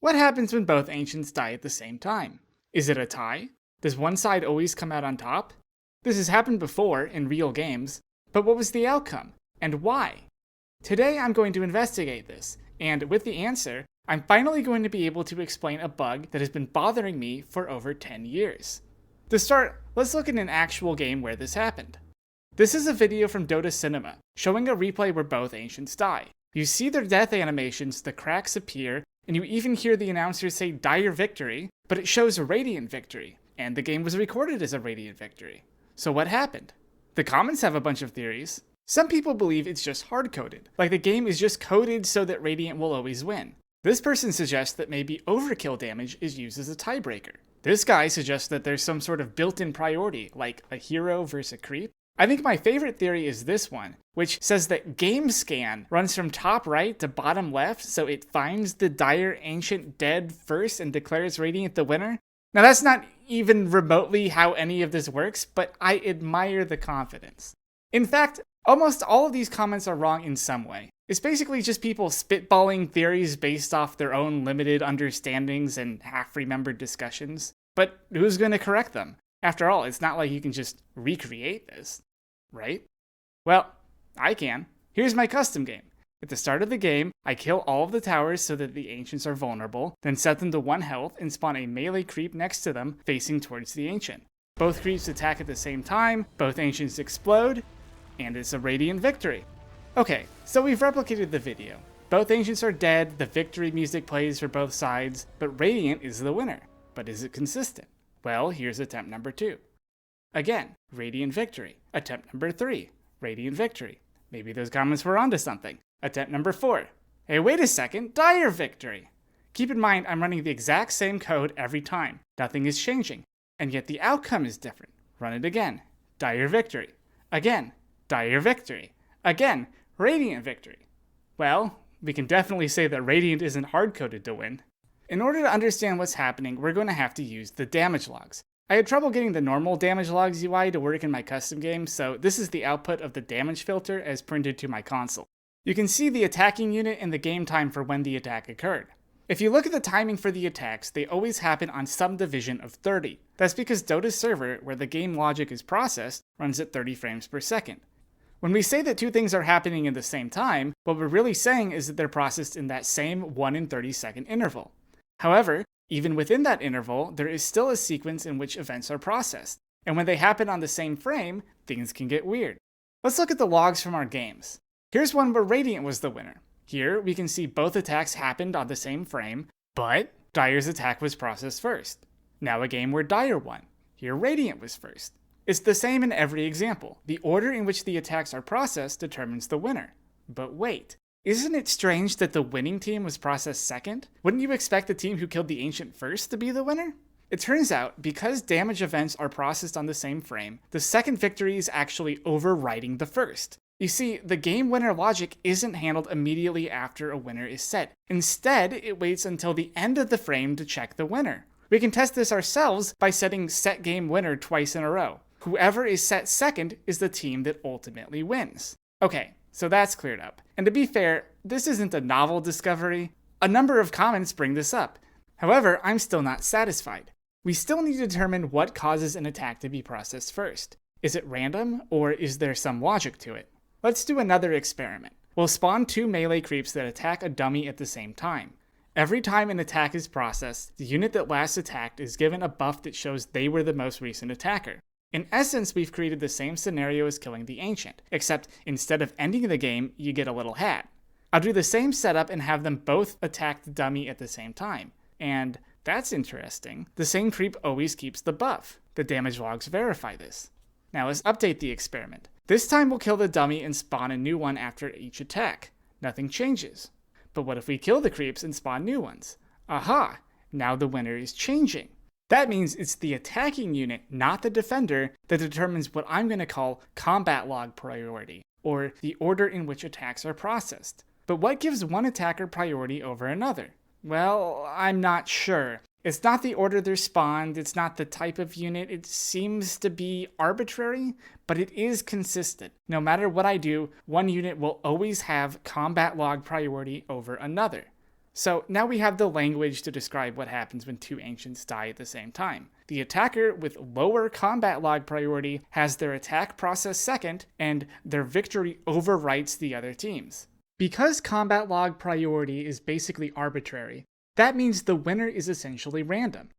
What happens when both ancients die at the same time? Is it a tie? Does one side always come out on top? This has happened before in real games, but what was the outcome? And why? Today I'm going to investigate this, and with the answer, I'm finally going to be able to explain a bug that has been bothering me for over 10 years. To start, let's look at an actual game where this happened. This is a video from Dota Cinema, showing a replay where both ancients die. You see their death animations, the cracks appear, and you even hear the announcers say dire victory, but it shows a radiant victory, and the game was recorded as a radiant victory. So what happened? The comments have a bunch of theories. Some people believe it's just hard-coded, like the game is just coded so that Radiant will always win. This person suggests that maybe overkill damage is used as a tiebreaker. This guy suggests that there's some sort of built-in priority, like a hero versus a creep. I think my favorite theory is this one, which says that game scan runs from top right to bottom left, so it finds the dire ancient dead first and declares Radiant the winner. Now that's not even remotely how any of this works, but I admire the confidence. In fact, almost all of these comments are wrong in some way. It's basically just people spitballing theories based off their own limited understandings and half-remembered discussions. But who's going to correct them? After all, it's not like you can just recreate this, right? Well, I can. Here's my custom game. At the start of the game, I kill all of the towers so that the ancients are vulnerable, then set them to 1 health and spawn a melee creep next to them facing towards the ancient. Both creeps attack at the same time, both ancients explode, and it's a radiant victory. Okay, so we've replicated the video. Both ancients are dead, the victory music plays for both sides, but Radiant is the winner. But is it consistent? Well, here's attempt number 2. Again, Radiant victory. Attempt number 3, Radiant victory. Maybe those comments were onto something. Attempt number 4. Hey, wait a second, dire victory. Keep in mind, I'm running the exact same code every time. Nothing is changing. And yet the outcome is different. Run it again. Dire victory. Again, dire victory. Again, Radiant victory. Well, we can definitely say that Radiant isn't hard-coded to win. In order to understand what's happening, we're going to have to use the damage logs. I had trouble getting the normal damage logs UI to work in my custom game, so this is the output of the damage filter as printed to my console. You can see the attacking unit and the game time for when the attack occurred. If you look at the timing for the attacks, they always happen on some division of 30. That's because Dota's server, where the game logic is processed, runs at 30 frames per second. When we say that two things are happening at the same time, what we're really saying is that they're processed in that same 1 in 30 second interval. However, even within that interval, there is still a sequence in which events are processed, and when they happen on the same frame, things can get weird. Let's look at the logs from our games. Here's one where Radiant was the winner. Here, we can see both attacks happened on the same frame, but Dire's attack was processed first. Now a game where Dire won. Here, Radiant was first. It's the same in every example. The order in which the attacks are processed determines the winner. But wait, isn't it strange that the winning team was processed second? Wouldn't you expect the team who killed the ancient first to be the winner? It turns out, because damage events are processed on the same frame, the second victory is actually overriding the first. You see, the game winner logic isn't handled immediately after a winner is set. Instead, it waits until the end of the frame to check the winner. We can test this ourselves by setting set game winner twice in a row. Whoever is set second is the team that ultimately wins. Okay, so that's cleared up. And to be fair, this isn't a novel discovery. A number of comments bring this up. However, I'm still not satisfied. We still need to determine what causes an attack to be processed first. Is it random, or is there some logic to it? Let's do another experiment. We'll spawn 2 melee creeps that attack a dummy at the same time. Every time an attack is processed, the unit that last attacked is given a buff that shows they were the most recent attacker. In essence, we've created the same scenario as killing the ancient, except instead of ending the game, you get a little hat. I'll do the same setup and have them both attack the dummy at the same time. And that's interesting. The same creep always keeps the buff. The damage logs verify this. Now let's update the experiment. This time we'll kill the dummy and spawn a new one after each attack. Nothing changes. But what if we kill the creeps and spawn new ones? Aha! Now the winner is changing. That means it's the attacking unit, not the defender, that determines what I'm going to call combat log priority, or the order in which attacks are processed. But what gives one attacker priority over another? Well, I'm not sure. It's not the order they're spawned, it's not the type of unit, it seems to be arbitrary, but it is consistent. No matter what I do, one unit will always have combat log priority over another. So now we have the language to describe what happens when two ancients die at the same time. The attacker with lower combat log priority has their attack processed second, and their victory overwrites the other team's. Because combat log priority is basically arbitrary, that means the winner is essentially random.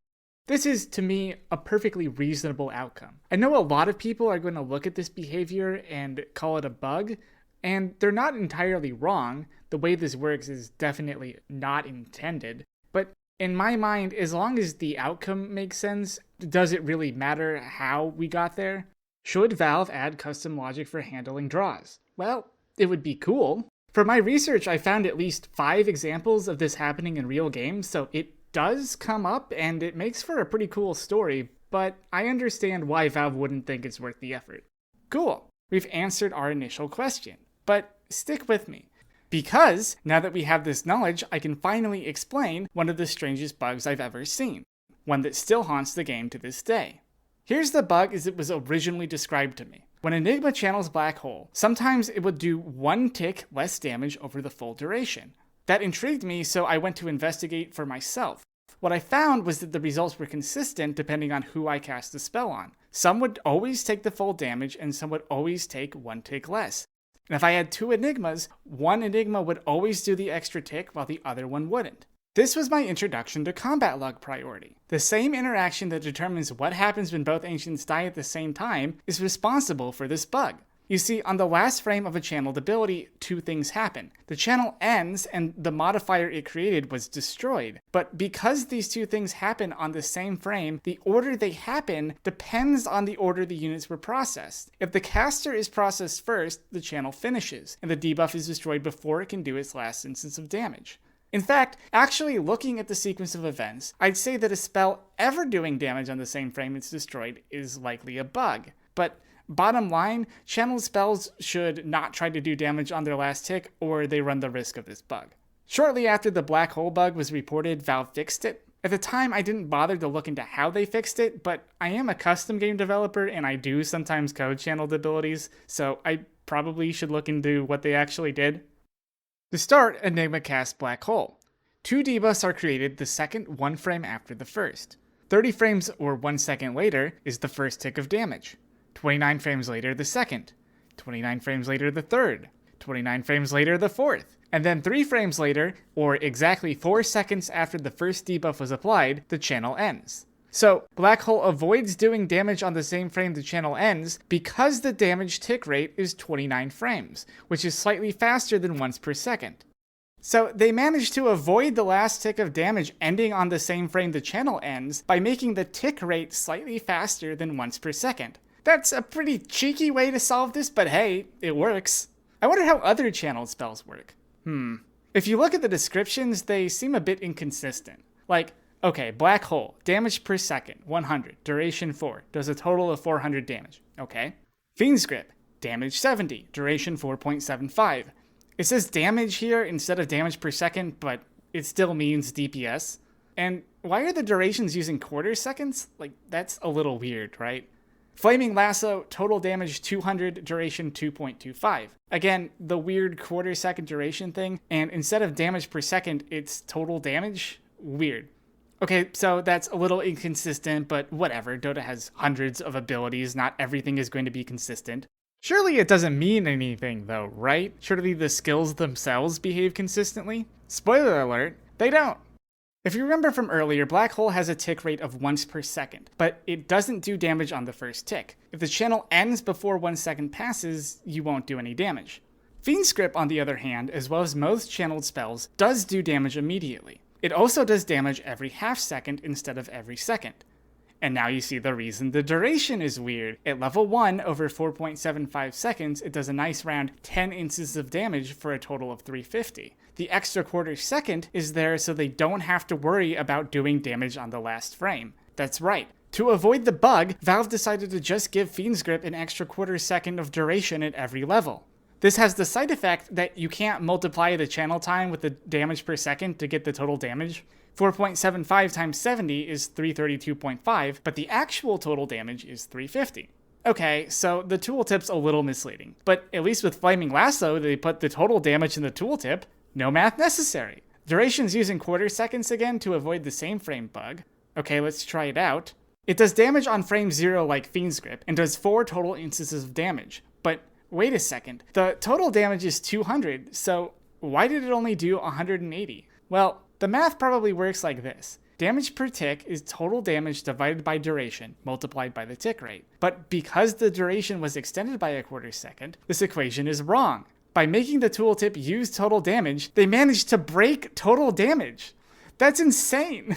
This is, to me, a perfectly reasonable outcome. I know a lot of people are going to look at this behavior and call it a bug, and they're not entirely wrong. The way this works is definitely not intended. But in my mind, as long as the outcome makes sense, does it really matter how we got there? Should Valve add custom logic for handling draws? Well, it would be cool. For my research, I found at least 5 examples of this happening in real games, so it does come up and it makes for a pretty cool story, but I understand why Valve wouldn't think it's worth the effort. Cool, we've answered our initial question, but stick with me. Because, now that we have this knowledge, I can finally explain one of the strangest bugs I've ever seen. One that still haunts the game to this day. Here's the bug as it was originally described to me. When Enigma channels Black Hole, sometimes it would do 1 tick less damage over the full duration. That intrigued me, so I went to investigate for myself. What I found was that the results were consistent depending on who I cast the spell on. Some would always take the full damage, and some would always take 1 tick less. And if I had 2 Enigmas, one Enigma would always do the extra tick while the other one wouldn't. This was my introduction to combat log priority. The same interaction that determines what happens when both ancients die at the same time is responsible for this bug. You see, on the last frame of a channeled ability, 2 things happen. The channel ends, and the modifier it created was destroyed. But because these 2 things happen on the same frame, the order they happen depends on the order the units were processed. If the caster is processed first, the channel finishes, and the debuff is destroyed before it can do its last instance of damage. In fact, actually looking at the sequence of events, I'd say that a spell ever doing damage on the same frame it's destroyed is likely a bug. But bottom line, channeled spells should not try to do damage on their last tick, or they run the risk of this bug. Shortly after the black hole bug was reported, Valve fixed it. At the time, I didn't bother to look into how they fixed it, but I am a custom game developer and I do sometimes code channeled abilities, so I probably should look into what they actually did. To start, Enigma casts Black Hole. 2 debuffs are created the second 1 frame after the first. 30 frames or 1 second later is the first tick of damage. 29 frames later the second. 29 frames later the third. 29 frames later the fourth. And then 3 frames later, or exactly 4 seconds after the first debuff was applied, the channel ends. So, Black Hole avoids doing damage on the same frame the channel ends because the damage tick rate is 29 frames, which is slightly faster than once per second. So, they managed to avoid the last tick of damage ending on the same frame the channel ends by making the tick rate slightly faster than once per second. That's a pretty cheeky way to solve this, but hey, it works. I wonder how other channeled spells work. If you look at the descriptions, they seem a bit inconsistent. Like, okay, Black Hole, damage per second, 100, duration 4, does a total of 400 damage. Okay. Fiend's Grip, damage 70, duration 4.75. It says damage here instead of damage per second, but it still means DPS. And why are the durations using quarter seconds? Like, that's a little weird, right? Flaming Lasso, total damage 200, duration 2.25. Again, the weird quarter second duration thing, and instead of damage per second, it's total damage? Weird. Okay, so that's a little inconsistent, but whatever. Dota has hundreds of abilities, not everything is going to be consistent. Surely it doesn't mean anything though, right? Surely the skills themselves behave consistently? Spoiler alert, they don't. If you remember from earlier, Black Hole has a tick rate of once per second, but it doesn't do damage on the first tick. If the channel ends before 1 second passes, you won't do any damage. Fiend's Grip, on the other hand, as well as most channeled spells, does do damage immediately. It also does damage every half second instead of every second. And now you see the reason the duration is weird. At level 1, over 4.75 seconds, it does a nice round 10 instances of damage for a total of 350. The extra quarter second is there so they don't have to worry about doing damage on the last frame. That's right. To avoid the bug, Valve decided to just give Fiend's Grip an extra quarter second of duration at every level. This has the side effect that you can't multiply the channel time with the damage per second to get the total damage. 4.75 times 70 is 332.5, but the actual total damage is 350. Okay, so the tooltip's a little misleading, but at least with Flaming Lasso, they put the total damage in the tooltip. No math necessary. Duration's using quarter seconds again to avoid the same frame bug. Okay, let's try it out. It does damage on frame 0 like Fiend's Grip, and does 4 total instances of damage. But wait a second, the total damage is 200, so why did it only do 180? Well, the math probably works like this. Damage per tick is total damage divided by duration, multiplied by the tick rate. But because the duration was extended by a quarter second, this equation is wrong. By making the tooltip use total damage, they managed to break total damage. That's insane.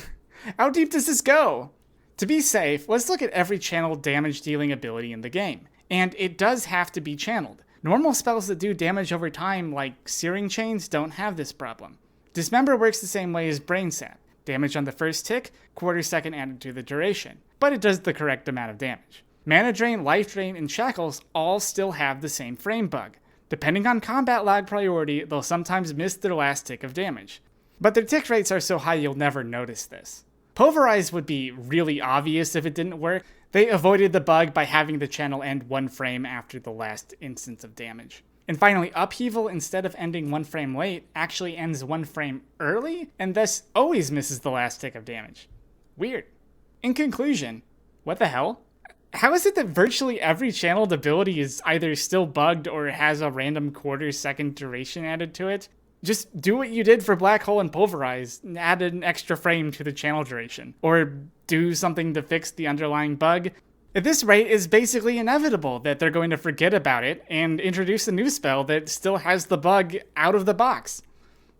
How deep does this go? To be safe, let's look at every channeled damage dealing ability in the game. And it does have to be channeled. Normal spells that do damage over time, like Searing Chains, don't have this problem. Dismember works the same way as Brain Sap. Damage on the first tick, quarter second added to the duration, but it does the correct amount of damage. Mana Drain, Life Drain, and Shackles all still have the same frame bug. Depending on combat lag priority, they'll sometimes miss their last tick of damage. But their tick rates are so high you'll never notice this. Pulverize would be really obvious if it didn't work. They avoided the bug by having the channel end 1 frame after the last instance of damage. And finally, Upheaval, instead of ending 1 frame late, actually ends 1 frame early, and thus always misses the last tick of damage. Weird. In conclusion, what the hell? How is it that virtually every channeled ability is either still bugged or has a random quarter second duration added to it? Just do what you did for Black Hole and Pulverize, and add an extra frame to the channel duration. Or do something to fix the underlying bug. At this rate, it's basically inevitable that they're going to forget about it and introduce a new spell that still has the bug out of the box.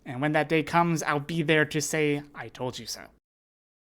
And when that day comes, I'll be there to say, I told you so.